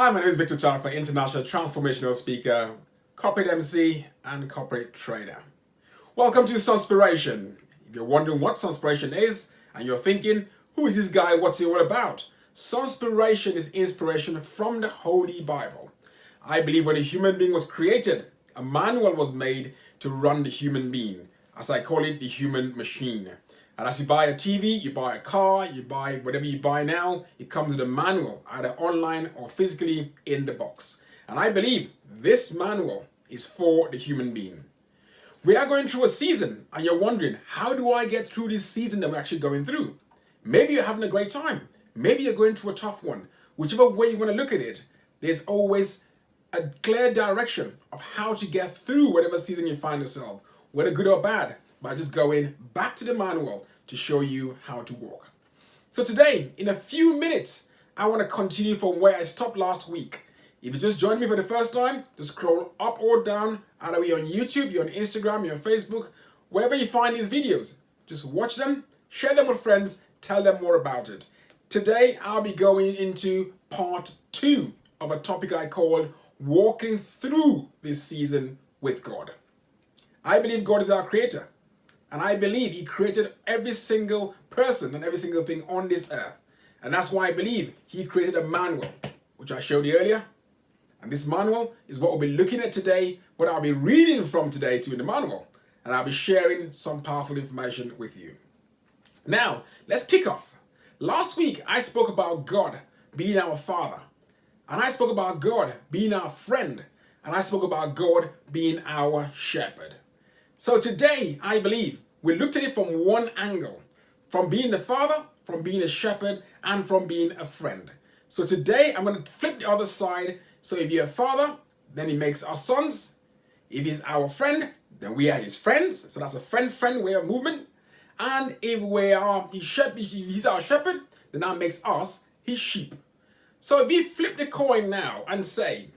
Hi, my name is Victor Chaffa, international transformational speaker, corporate MC, and corporate trainer. Welcome to Sunspiration. If you're wondering what Sunspiration is, and you're thinking, who is this guy, what's he all about? Sunspiration is inspiration from the Holy Bible. I believe when a human being was created, a manual was made to run the human being. As I call it, the human machine. And as you buy a TV, you buy a car, you buy whatever you buy now, it comes with a manual, either online or physically in the box. And I believe this manual is for the human being. We are going through a season and you're wondering, how do I get through this season that we're actually going through? Maybe you're having a great time. Maybe you're going through a tough one. Whichever way you want to look at it, there's always a clear direction of how to get through whatever season you find yourself, whether good or bad, by just going back to the manual to show you how to walk. So today, in a few minutes, I want to continue from where I stopped last week. If you just joined me for the first time, just scroll up or down, either you're on YouTube, you're on Instagram, you're on Facebook, wherever you find these videos. Just watch them, share them with friends, tell them more about it. Today, I'll be going into part 2 of a topic I call walking through this season with God. I believe God is our creator. And I believe he created every single person and every single thing on this earth. And that's why I believe he created a manual, which I showed you earlier. And this manual is what we'll be looking at today, what I'll be reading from today to in the manual. And I'll be sharing some powerful information with you. Now, let's kick off. Last week, I spoke about God being our Father. And I spoke about God being our friend. And I spoke about God being our shepherd. So today, I believe, we looked at it from one angle, from being the father, from being a shepherd, and from being a friend. So today, I'm going to flip the other side. So if you're a father, then he makes us sons. If he's our friend, then we are his friends. So that's a friend-friend way of movement. And if he's our shepherd, then that makes us his sheep. So if you flip the coin now and say,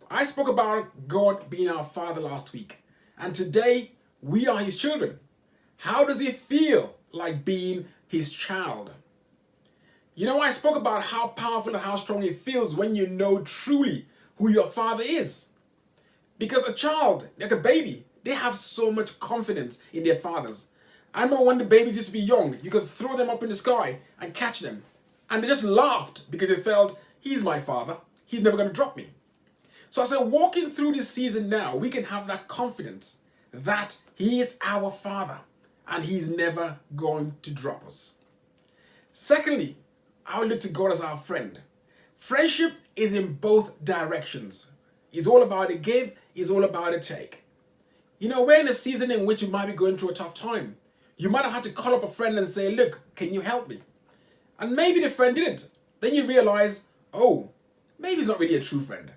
I spoke about God being our father last week. And today, we are his children. How does it feel like being his child? You know, I spoke about how powerful and how strong it feels when you know truly who your father is. Because a child, like a baby, they have so much confidence in their fathers. I remember when the babies used to be young, you could throw them up in the sky and catch them. And they just laughed because they felt, he's my father. He's never going to drop me. So as we're walking through this season now, we can have that confidence that he is our father and he's never going to drop us. Secondly, I will look to God as our friend. Friendship is in both directions. It's all about a give, it's all about a take. You know, we're in a season in which you might be going through a tough time. You might have had to call up a friend and say, look, can you help me? And maybe the friend didn't. Then you realize, oh, maybe he's not really a true friend.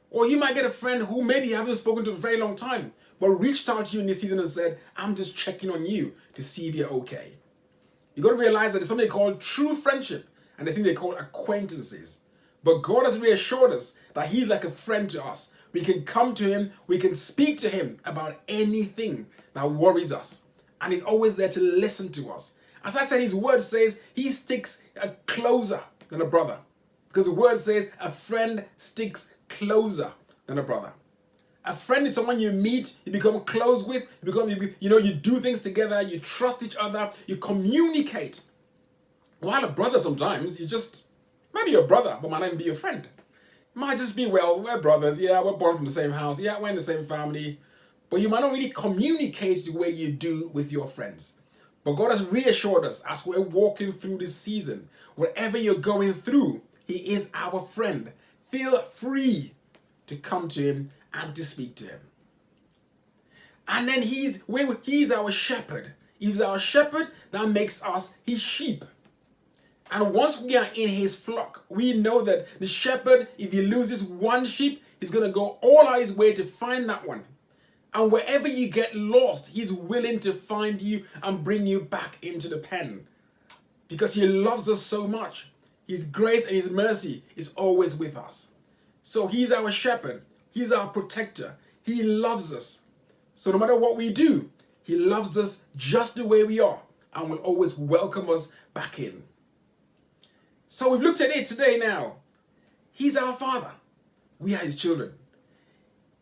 Or you might get a friend who maybe you haven't spoken to in a very long time, but reached out to you in this season and said, I'm just checking on you to see if you're okay. You got to realize that there's something called true friendship, and there's things they call acquaintances. But God has reassured us that he's like a friend to us. We can come to him, we can speak to him about anything that worries us. And he's always there to listen to us. As I said, his word says he sticks closer than a brother. Because the word says a friend sticks closer than a brother. A friend is someone you meet, you become close with, you do things together, you trust each other, you communicate. While a brother sometimes, maybe your brother, but might not even be your friend. It might just be, well, we're brothers, yeah, we're born from the same house, yeah, we're in the same family, but you might not really communicate the way you do with your friends. But God has reassured us as we're walking through this season, whatever you're going through, he is our friend. Feel free to come to him and to speak to him. And then he's our shepherd. He's our shepherd that makes us his sheep. And once we are in his flock, we know that the shepherd, if he loses one sheep, he's going to go all out his way to find that one. And wherever you get lost, he's willing to find you and bring you back into the pen. Because he loves us so much. His grace and his mercy is always with us. So he's our shepherd. He's our protector. He loves us. So no matter what we do, he loves us just the way we are and will always welcome us back in. So we've looked at it today now. He's our Father. We are His children.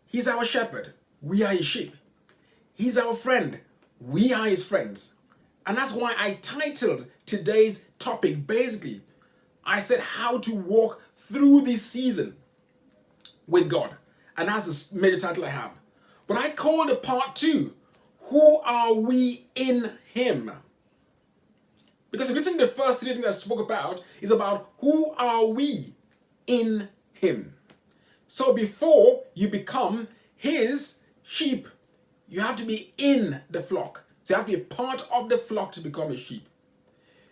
He's our shepherd. We are His sheep. He's our friend. We are His friends. And that's why I titled today's topic, basically, I said how to walk through this season with God. And that's the major title I have. But I called it part 2, who are we in Him? Because if you listen to the first 3 things I spoke about, is about who are we in Him. So before you become His sheep, you have to be in the flock. So you have to be a part of the flock to become a sheep.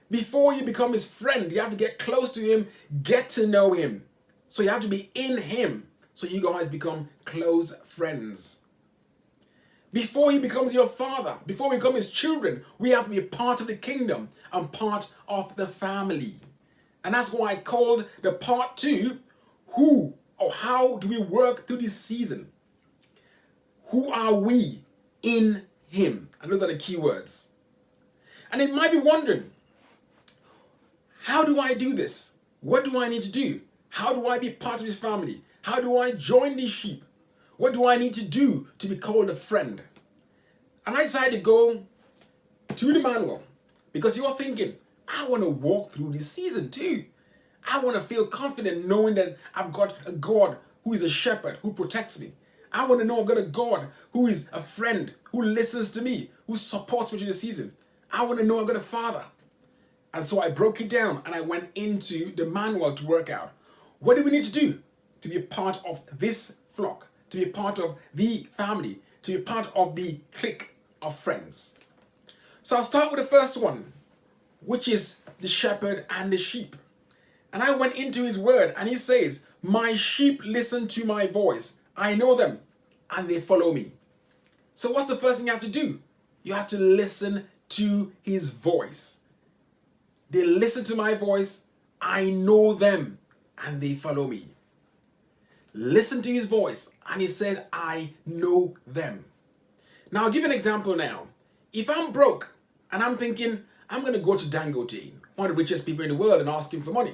Before you become His friend, you have to get close to Him, get to know Him. So you have to be in Him, so you guys become close friends. Before He becomes your Father, before we become His children, we have to be a part of the kingdom and part of the family. And that's why I called the part 2, who or how do we work through this season? Who are we in Him? And those are the key words. And it might be wondering, how do I do this? What do I need to do? How do I be part of His family? How do I join these sheep? What do I need to do to be called a friend? And I decided to go to the manual, because you're thinking, I want to walk through this season too. I want to feel confident knowing that I've got a God who is a shepherd, who protects me. I want to know I've got a God who is a friend, who listens to me, who supports me through the season. I want to know I've got a Father. And so I broke it down and I went into the manual to work out, what do we need to do to be a part of this flock, to be a part of the family, to be a part of the clique of friends. So I'll start with the first one, which is the shepherd and the sheep. And I went into His word and He says, my sheep listen to my voice. I know them and they follow me. So what's the first thing you have to do? You have to listen to His voice. They listen to my voice. I know them and they follow me. Listen to His voice. And He said, I know them. Now I'll give you an example now. If I'm broke and I'm thinking, I'm going to go to Dangote, one of the richest people in the world, and ask him for money.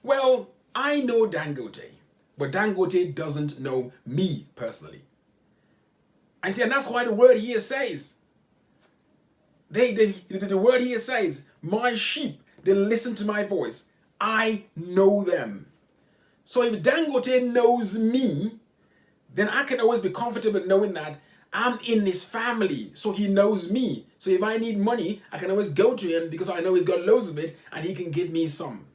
Well, I know Dangote, but Dangote doesn't know me personally. I see, and that's why the word here says, the word here says, my sheep, they listen to my voice. I know them. So if Dangote knows me, then I can always be comfortable knowing that I'm in His family, so He knows me. So if I need money, I can always go to Him because I know He's got loads of it and He can give me some.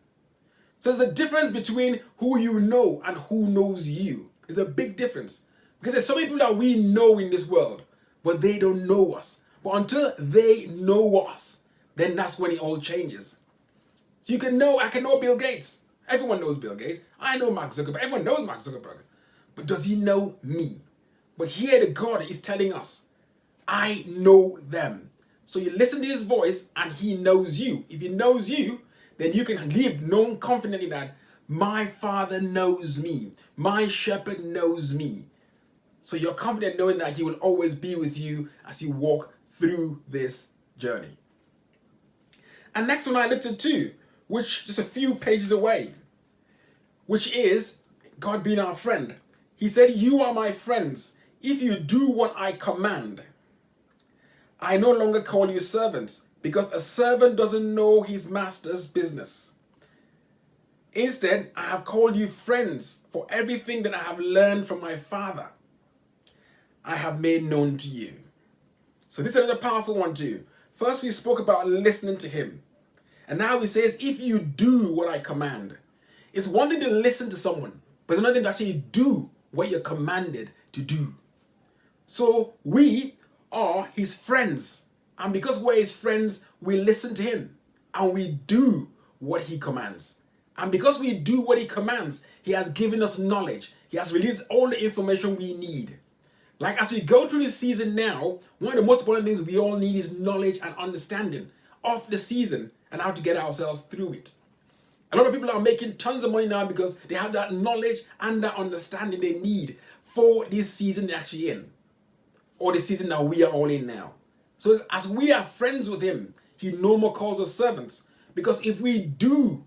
So there's a difference between who you know and who knows you. There's a big difference. Because there's so many people that we know in this world, but they don't know us. But until they know us, then that's when it all changes. So I can know Bill Gates. Everyone knows Bill Gates. I know Mark Zuckerberg. Everyone knows Mark Zuckerberg. But does he know me? But here the God is telling us, I know them. So you listen to His voice and He knows you. If He knows you, then you can live knowing confidently that my Father knows me. My shepherd knows me. So you're confident knowing that He will always be with you as you walk through this journey. And next one I looked at too, which just a few pages away, which is God being our friend. He said, you are my friends if you do what I command. I no longer call you servants, because a servant doesn't know his master's business. Instead, I have called you friends, for everything that I have learned from my Father, I have made known to you. So this is another powerful one too. First we spoke about listening to Him. And now He says, if you do what I command. It's one thing to listen to someone, but it's another thing to actually do what you're commanded to do. So we are His friends. And because we're His friends, we listen to Him and we do what He commands. And because we do what He commands, He has given us knowledge. He has released all the information we need. Like as we go through this season now, one of the most important things we all need is knowledge and understanding of the season and how to get ourselves through it. A lot of people are making tons of money now because they have that knowledge and that understanding they need for this season they're actually in, or the season that we are all in now. So as we are friends with Him, He no more calls us servants, because if we do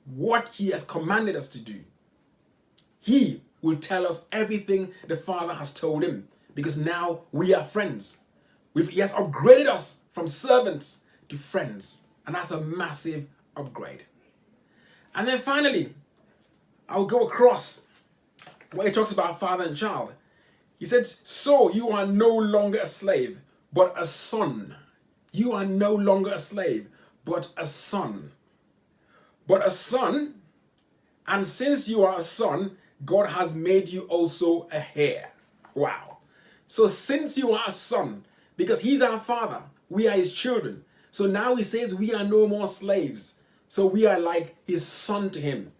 what He has commanded us to do, he will tell us everything the Father has told him, because now we are friends. He has upgraded us from servants to friends, and that's a massive upgrade. And then finally, I'll go across where he talks about father and child. He said, so you are no longer a slave, but a son. You are no longer a slave, but a son. But a son, and since you are a son, God has made you also a heir. Wow. So since you are a son, because he's our father, we are his children. So now he says we are no more slaves. So we are like his son to him.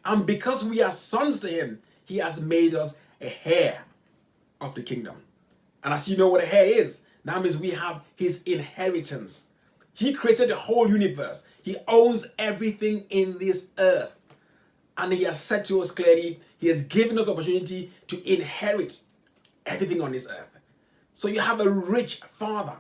And because we are sons to him, he has made us a heir of the kingdom. And as you know what a heir is, that means we have his inheritance. He created the whole universe. He owns everything in this earth. And he has said to us clearly, he has given us opportunity to inherit everything on this earth. So you have a rich father.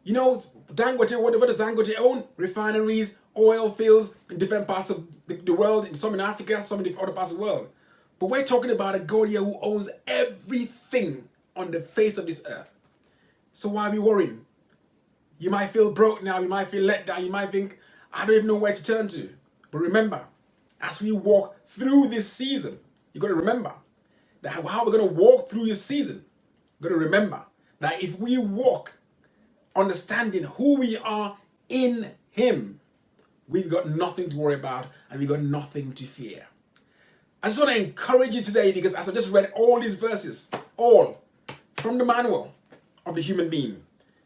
You know, Dangote, what does Dangote own? Refineries, oil fields in different parts of the world, some in Africa, some in the other parts of the world. But we're talking about a God here who owns everything on the face of this earth. So why are we worrying? You might feel broke now, you might feel let down, you might think, I don't even know where to turn to. But remember, as we walk through this season, you've got to remember that how we're going to walk through this season. You've got to remember that if we walk understanding who we are in him, we've got nothing to worry about and we've got nothing to fear. I just want to encourage you today, because as I just read all these verses, all from the manual of the human being.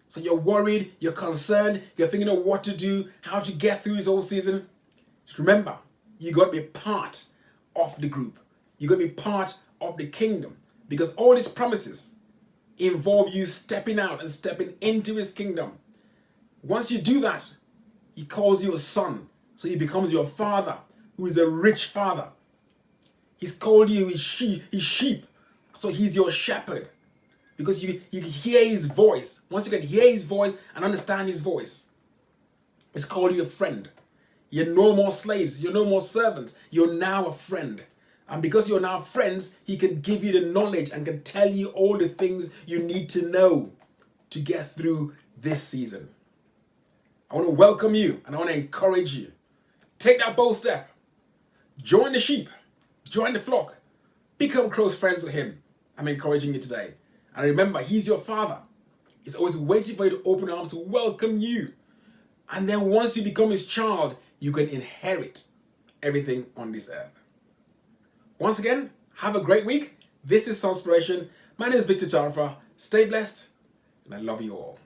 So you're worried, you're concerned, you're thinking of what to do, how to get through this whole season. Just remember, you got to be part of the group. You got to be part of the kingdom, because all these promises involve you stepping out and stepping into his kingdom. Once you do that, he calls you a son. So he becomes your father, who is a rich father. He's called you his sheep. So he's your shepherd. Because you can hear his voice. Once you can hear his voice and understand his voice, he's called you a friend. You're no more slaves. You're no more servants. You're now a friend. And because you're now friends, he can give you the knowledge and can tell you all the things you need to know to get through this season. I want to welcome you and I want to encourage you. Take that bold step. Join the sheep. Join the flock. Become close friends with him. I'm encouraging you today. And remember, he's your father. He's always waiting for you to open arms to welcome you. And then once you become his child, you can inherit everything on this earth. Once again, have a great week. This is Sonspiration. My name is Victor Tarifa. Stay blessed, and I love you all.